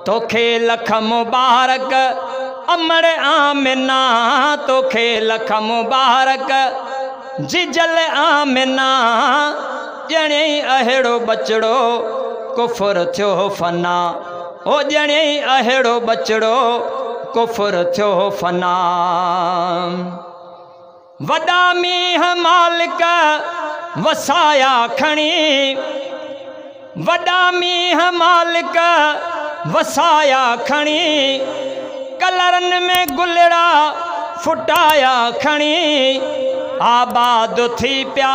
तोखे लख मुबारक अमड़ आमिना, तोखे लख मुबारक जिजल आमिना। ॼणे अहिड़ो बचड़ो कुफर थियो फना, ओ ॼणे अहिड़ो बचड़ो कुफर थियो फना। वॾा मींहं मालिक वसाया खणी, वॾा मींहं मालिक वसाया खणी। कलरनि में गुलड़ा फुटाया खणी। आबाद थी पिया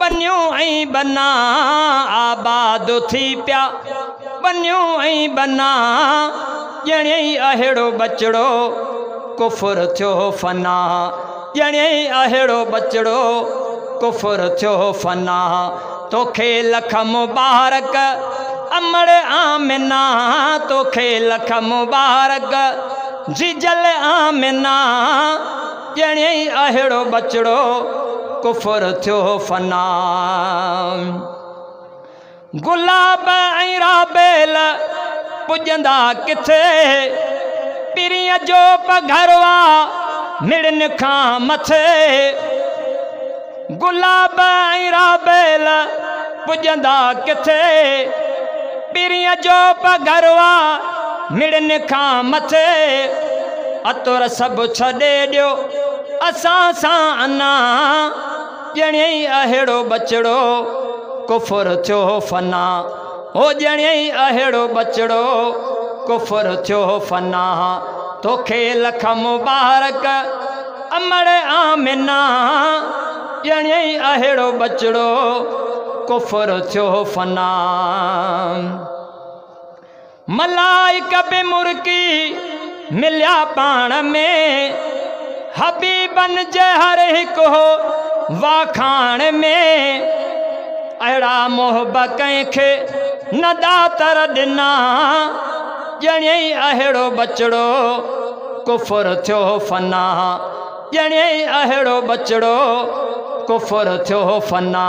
बनियूं ऐं बना, आबाद थी पिया बनियूं ऐं बना। ॼणे अहिड़ो बचड़ो कुफर थियो फना, ॼणे अहिड़ो बचड़ो कुफर थियो फना। तोखे लख मुबारक अमड़ आमिना, तोखे लख मुबारक जिजल आमिना। ॼणे अहिड़ो बचड़ो कुफर थियो फना। गुलाब ऐं राबेल पुॼंदा किथे, पिरीअ जो पघरवा मिड़नि खां मथे। गुलाब ऐं राबेल पुॼंदा किथे, पिरीअ जो पघरवा मिड़नि खां मथे। अतुर सभु छॾे ॾियो असां सां अना। ॼणे अहिड़ो बचड़ो कुफर थियो फना, ओ ॼणे अहिड़ो बचड़ो कुफर थियो फना। तोखे लख मुबारक अमड़ आमिना, ॼणे अहिड़ो बचड़ो कुफर थियो फना। मलाइक बि मुर्की मिलिया पाण में, हबीबन जे हर हिकु हो वाखाण में। अहिड़ा मोहब कंहिंखे न दातर ॾिना, ॼणे अहिड़ो बचड़ो कुफर थियो फना, ॼणे अहिड़ो बचड़ो कुफर थियो फना।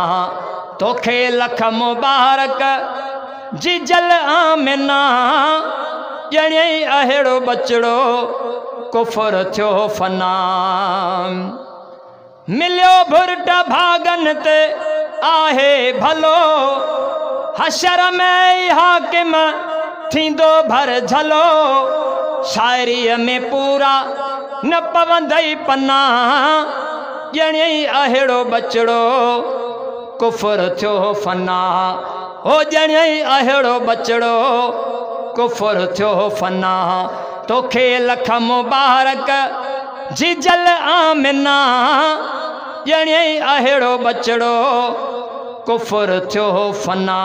तोखे लख मुबारक जिजल आमिना, ॼणे अहिड़ो बचड़ो कुफर थियो फना। मिलियो भुरट भागन ते आहे भलो, हशर में हाकिम थींदो भर झलो। शाइरीअ में पूरा न पवंदई पन्ना, ॼणे अहिड़ो बचड़ो कुफर थियो फना, ओ ॼणे अहिड़ो बचड़ो कुफर थियो फना। तोखे लख मुबारक जिजल आमिना, ॼणे अहिड़ो बचड़ो कुफर थियो फना।